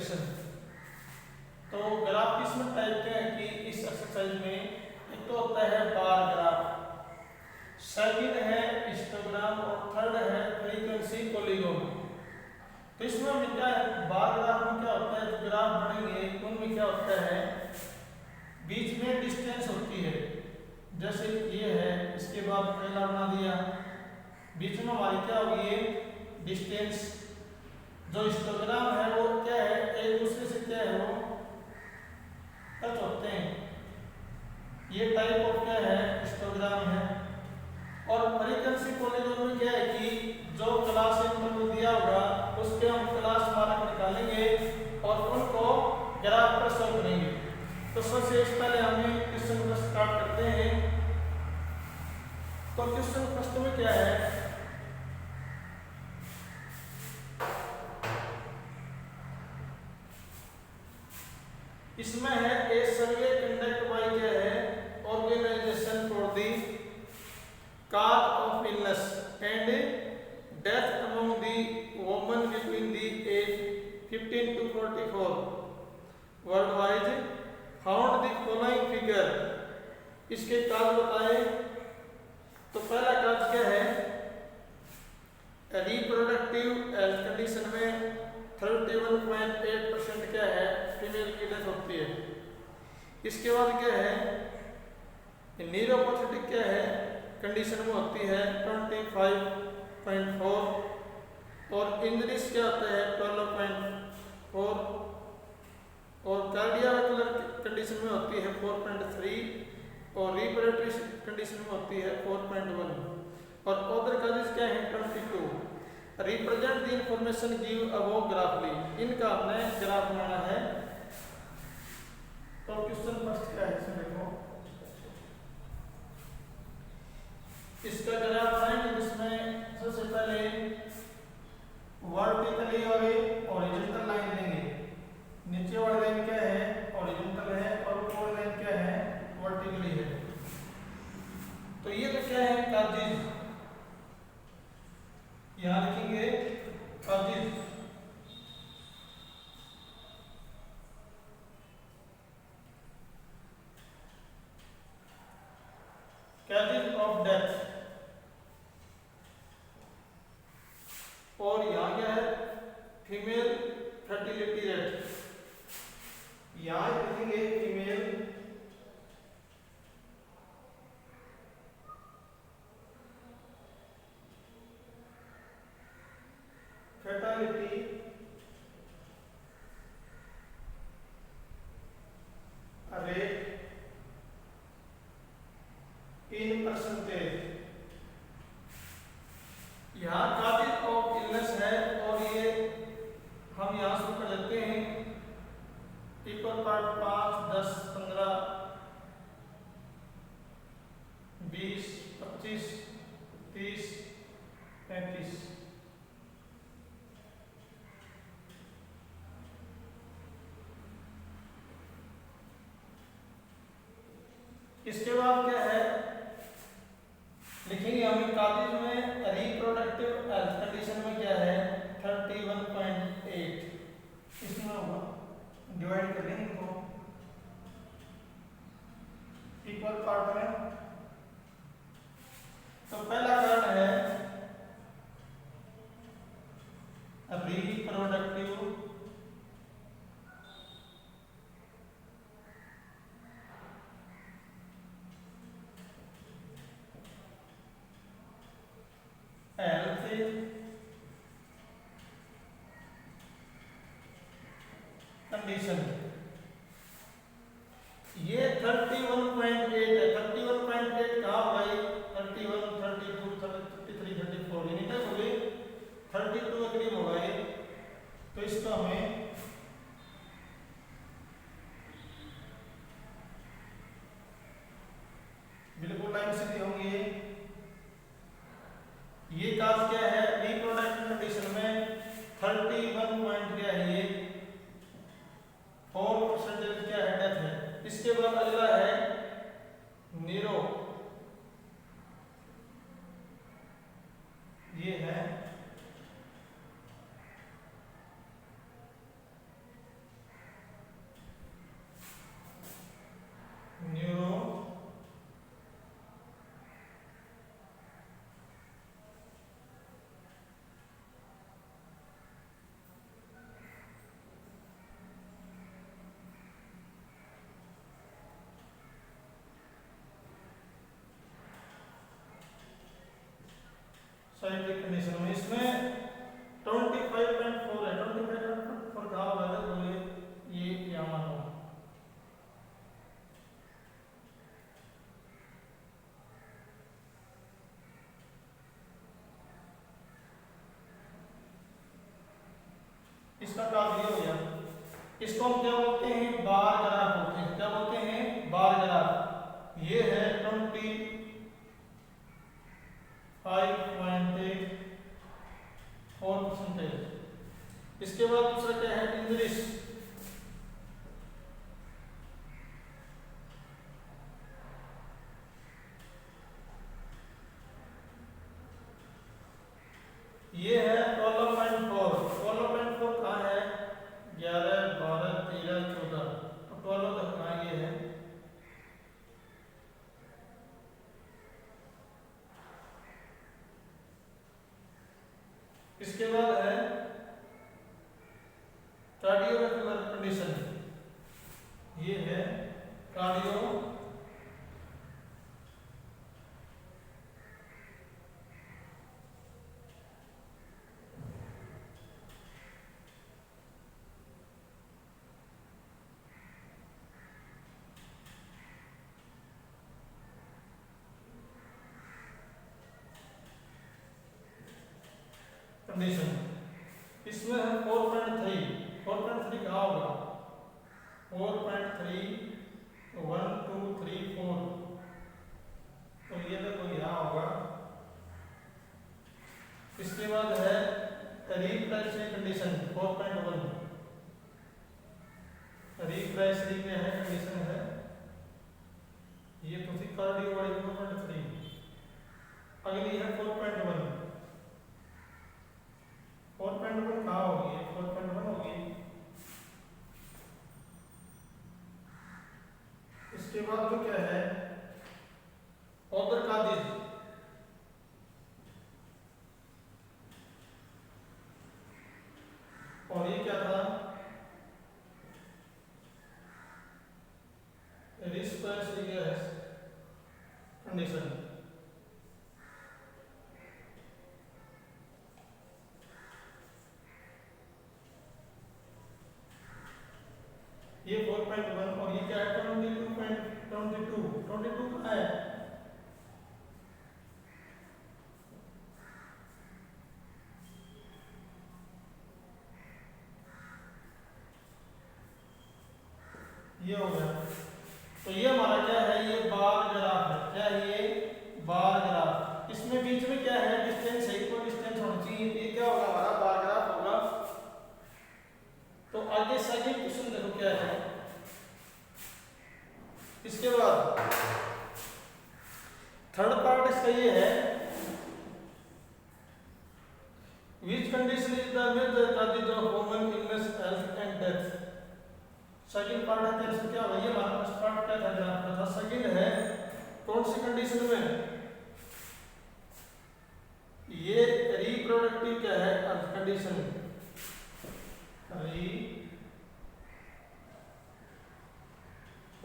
Calculation. तो graph किसमें type के हैं कि इस एक्सरसाइज में एक तो होता है बार ग्राफ, सेकंड है हिस्टोग्राम और थर्ड है फ्रीक्वेंसी पॉलीगॉन। तो इसमें हमें क्या है, बार ग्राफ में क्या होता है, जो ग्राफ बनेंगे उनमें क्या होता है, बीच में डिस्टेंस होती है, जैसे ये है, इसके बाद पहला बना दिया, बीच में हमारी क्या होगी डिस्टेंस। जो हिस्टोग्राम है वो क्या है, एक दूसरे से क्या है वो टच होते हैं, ये टाइप ऑफ क्या है हिस्टोग्राम है। और फ्रीक्वेंसी पॉलीगॉन में क्या है कि जो क्लास इंटरवल दिया होगा उसके हम क्लास मार्क निकालेंगे और उनको ग्राफ पर शो करेंगे। तो सबसे पहले हमें क्वेश्चन को स्टार्ट करते हैं। तो क्वेश्चन फर्स्ट में क्या है, इसमें है ए सर्वे कंडक्ट बाय क्या है organization for the cause of illness and death among the women between the age 15 to 44 worldwide found the following figure। इसके काज बताएं। तो पहला काज क्या है, रिप्रोडक्टिव हेल्थ कंडीशन में 31.8% क्या है फीमेल की डेथ होती है। इसके बाद क्या है, न्यूरोपैथेटिक क्या है कंडीशन में होती है 25.4 और इंजरीज क्या होता है 12.4 और कार्डियोवैस्कुलर कंडीशन में होती है 4.3 और रिस्पिरेटरी कंडीशन में होती है 4.1 और अदर काजेस क्या है 22। Represent the information give above graphically. इनका हमने ग्राफ बनाना है। तो क्वेश्चन फर्स्ट क्या है, इसमें देखो इसका ग्राफ बनाएंगे जिसमें सबसे पहले वर्टिकली और हॉरिजॉन्टल लाइन लेंगे। नीचे वाली लाइन क्या है हॉरिजॉन्टल है और ऊपर वाली लाइन क्या है वर्टिकली है। तो ये तो क्या है काजिज, यहां लिखेंगे काजिज। Causes of death. और यहाँ क्या है फीमेल फर्टिलिटी रेट, यहाँ लिखेंगे female fertility rate in percentage. यहाँ काजिज ऑफ इलनेस है और ये हम यहाँ शुरू कर लेते हैं इक्वल पार्ट 5, 10, 15, 20, 25, 30, 35। इसके बाद क्या है लिखेंगे हमें काजिज में रिप्रोडक्टिव हेल्थ कंडीशन में क्या है 31.8। इसमें होगा डिवाइड कर देंगे इनको इक्वल पार्ट में। तो पहला कारण है रिप्रोडक्टिव हेल्थ कंडीशन। ये 31.8 है। 31.8 कहाँ भाई 31, 32, 33, 34 यानी तक हो गई 32 के करीब होगा ये। तो इसका हमें बिल्कुल लाइन सीधी होंगी। ये काज क्या है रिप्रोडक्टिव कंडीशन में 31 पॉइंट क्या है ये 4% क्या है डेथ है। इसके बाद अगला है नीरो, ये है साइक्लिक कंडीशन में इसमें 25.4 है। 25.4 कहाँ होगा तो ये यहाँ मान होगा। इसका काम ये हो गया। इसको हम क्या बोलते हैं, बार ग्राफ बोलते हैं। क्या बोलते हैं, बार ग्राफ। ये है 25.4%। इसके बाद दूसरा क्या है, इंग्लिश। ये है 12.4। 12.4 कहाँ है, 11, 12, 13, 14, तो 12 तक कहाँ ये है। इसके बाद है कार्डियोवैस्कुलर कंडीशन। ये है कार्डियो कंडीशन। इसमें है 4.3। 4.3 कहाँ होगा, 4.3, 1, 2, 3, 4, तो ये देखो यहाँ होगा। इसके बाद है रिप्रेशरी कंडीशन 4.1। रिप्रेशरी में है कंडीशन है ये, तो थी कार्डियो वाली 4.3। अगली है 4.1। 4.1 कहाँ होगी, 4.1 होगी। इसके बाद तो क्या है, ऑर्डर का दिल। और ये क्या था, रिस्पेशरी कंडीशन। ये 4.1 और ये क्या है 22.22। 22 कहाँ है, ये हो गया। तो ये हमारा क्या है, ये बार ग्राफ है। क्या है ये, बार ग्राफ। इसमें बीच में क्या है, डिस्टेंस है, इक्वल डिस्टेंस होना चाहिए। ये क्या होगा, हमारा बार ग्राफ होगा। तो आगे सेकंड क्वेश्चन देखो क्या है। इसके बाद थर्ड पार्ट इसका ये है, which condition is the major cause of human illness, health and death। Second part है तेरे से क्या होगा, ये हमारा फर्स्ट पार्ट क्या था ग्राफ का था। सेकंड है कौन सी कंडीशन में, ये रिप्रोडक्टिव क्या है condition.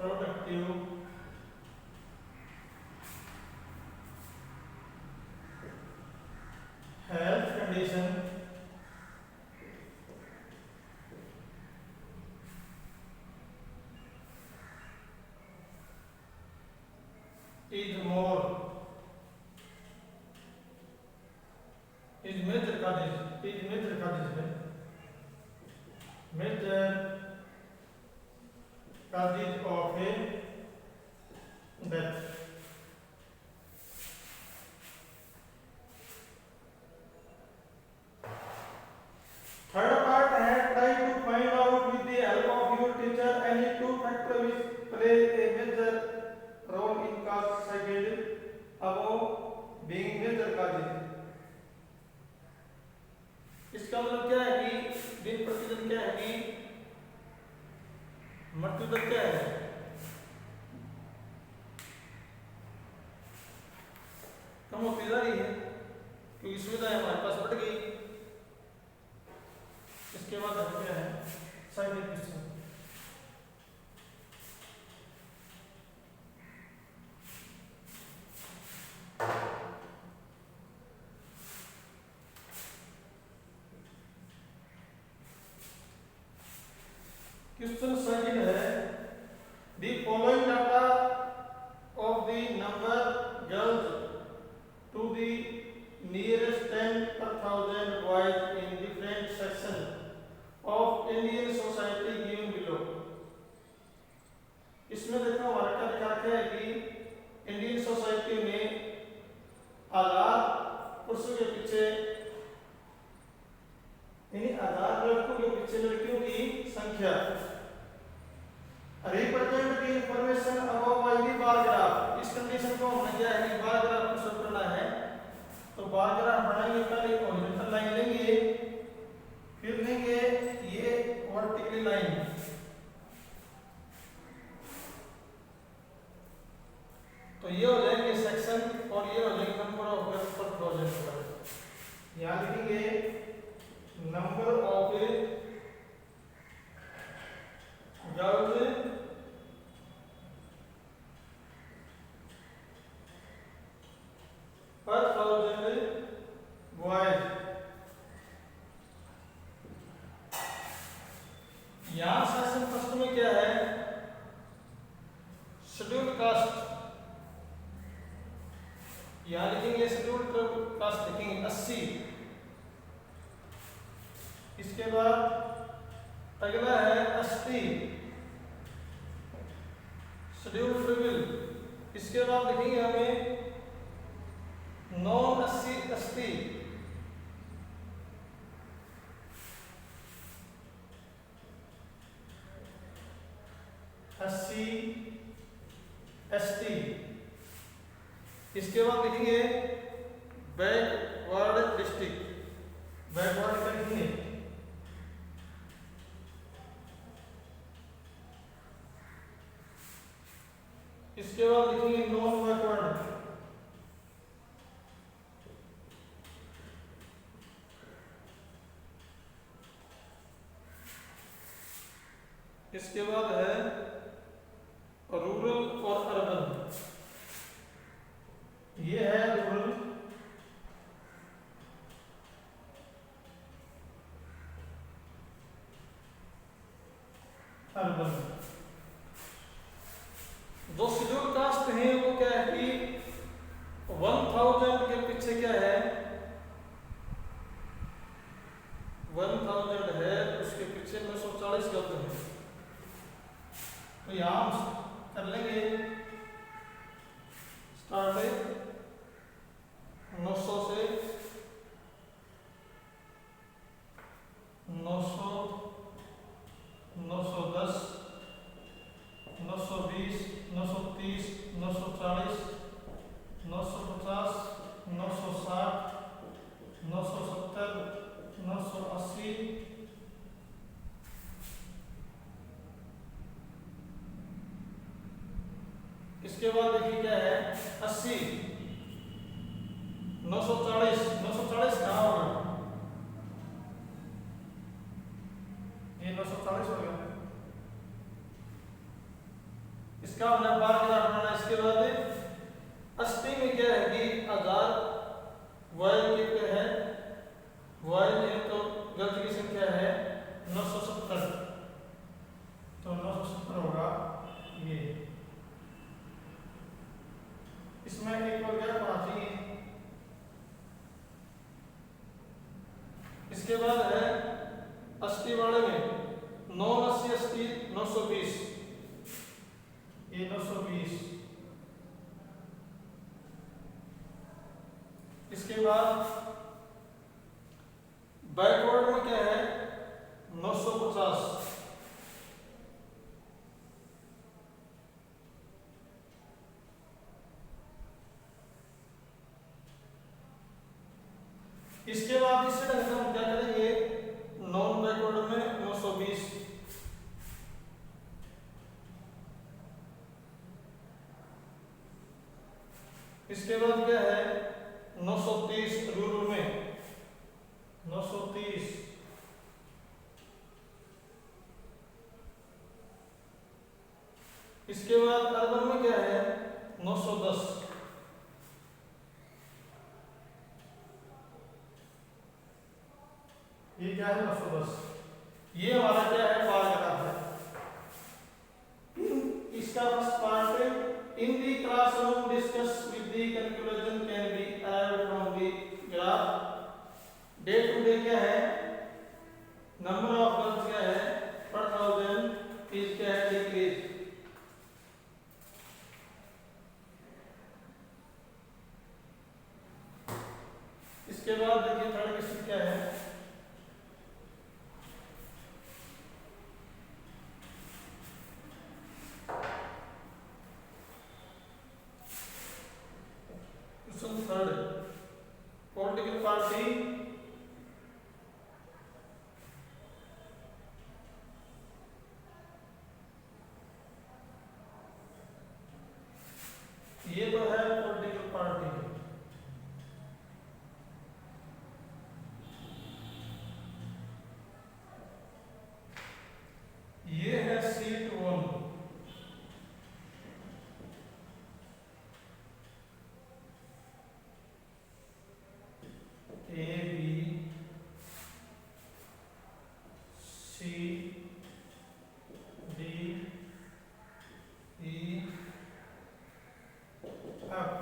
Reproductive health condition is more is major causes है major causes of a death। Third part है try to find out with the help of your teacher any two factors which play a major role in cause cycle above being major causes। इसका मतलब क्या है कि दिन प्रतिदिन क्या है कि मृत्यु दर क्या है, कम होती जा रही है क्योंकि सुविधाएं हमारे पास बढ़ गई। इसके बाद क्या है साइक्लिक क्वेश्चन। देखो हमारा क्या दिखाते हैं कि इंडियन सोसाइटी में आजाद पुरुषों के पीछे यानी आजाद लड़कों के पीछे लड़कियों की संख्या represent the information above by the bar graph. इस कंडीशन को हमने क्या है कि बार ग्राफ को शो करना है तो बार ग्राफ बनाएंगे, पहले हॉरिजॉन्टल लाइन लेंगे, फिर लेंगे ये वर्टिकल लाइन, तो ये हो जाएंगे सेक्शन और ये हो जाएंगे नंबर ऑफ गर्ल्स पर प्रोजेक्ट पर। यहाँ लिखेंगे नंबर ऑफ गर्ल्स पर 1000 बॉयज। यहाँ सेक्शन फर्स्ट में क्या है, शेड्यूल कास्ट, यहाँ लिखेंगे शेड्यूल कास्ट लिखेंगे 80। इसके बाद अगला है एसटी शेड्यूल ट्राइबल, इसके बाद लिखेंगे हमें non SC ST, SC ST, इसके बाद लिखेंगे बैकवर्ड डिस्ट्रिक्ट, बैकवर्ड का लिखेंगे, इसके बाद लिखेंगे नॉन बैकवर्ड, इसके बाद है रूरल और अर्बन, ये है रूरल अर्बन। जो शेड्यूल कास्ट है वो क्या है कि 1000 के पीछे क्या है, 1000 है उसके पीछे 940 शब्द है, तो यहाँ हम कर लेंगे स्टार्ट 900 से 900, 910, 920, 930, 940, 950, 960, 970, 980, इसके बाद देखिए क्या है 80, 940, 940 कहाँ होगा, ये 940 हो गया, इसका हमने बार ग्राफ बनाना। इसके बाद 80 में क्या है कि 1000 वॉयल कितने है, वॉयल है तो गर्ल्स की संख्या है 970, तो 970 होगा ये, इसमें एक और गैप होना चाहिए। इसके बाद है 80 वाले में 980, 80, 920, ये 920, इसके बाद बैकवर्ड में क्या है 950, इसके बाद इससे ढंग से हम क्या करेंगे नॉन बैकवर्ड में 920, इसके बाद क्या है 930 रूरल में 930, इसके बाद अर्बन में क्या है 910, ये क्या है 910, ये हमारा क्या है बार ग्राफ है। इसका first part in the classroom discuss with the conclusion can be arrived from the graph. Day to day क्या है, नंबर ऑफ गर्ल्स क्या है पर 1000 इज क्या है डिक्रीज, ये तो है पॉलिटिकल पार्टी, ये है seat 1, A B C D E F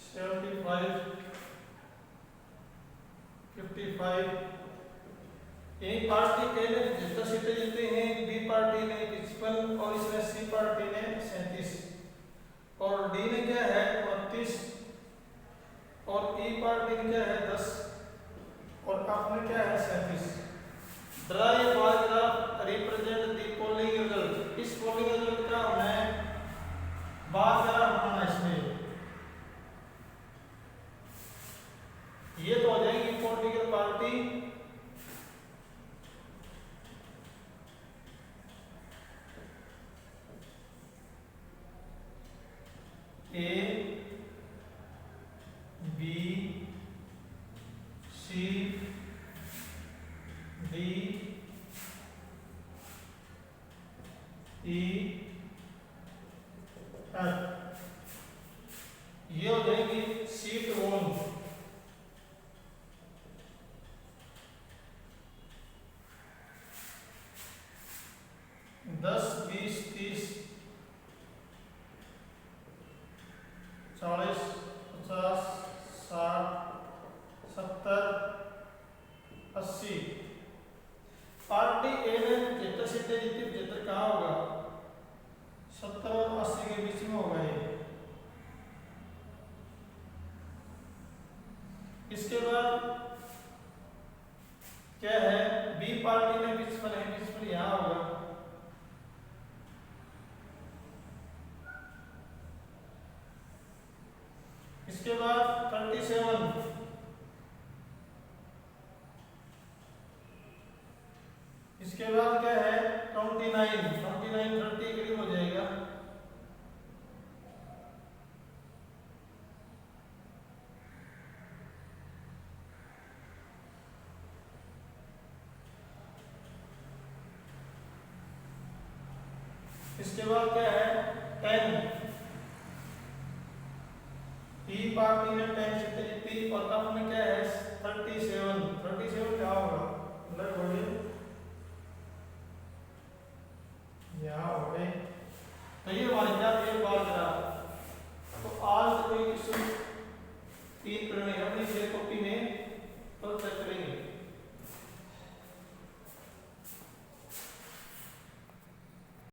75 55। एक पार्टी ए ने 75 सीटें जीते हैं, बी पार्टी ने 55 और इसमें सी पार्टी ने 37 और डी ने क्या है 32 और ई पार्टी ने क्या है 10 और एफ ने क्या है 37। Draw a bar graph represent the polling result. इस पोलिंग रिजल्ट का हमें बार ग्राफ बनाना है। इसमें ये तो हो जाएगी political party, A B C D E F, ये हो जाएगी सीट 1। 10 20 30 40 50 60 70 80। पार्टी ए ने 75 सीटें जीती, 75 कहाँ होगा 70 और 80 के बीच में होगा ये। इसके बाद क्या है बी पार्टी में 55 है, 55 यहाँ होगा। इसके बाद 37, इसके बाद क्या है 29 30 करीब हो जाएगा। इसके बाद क्या है 10, ई पार्टी ने 10 सीटें जीती और अब में क्या है 37 क्या होगा लगभग यहाँ हो गए। तो ये हमारे क्या एक बार ग्राफ। तो आज कोई 3 प्रश्न अपनी कॉपी में, तो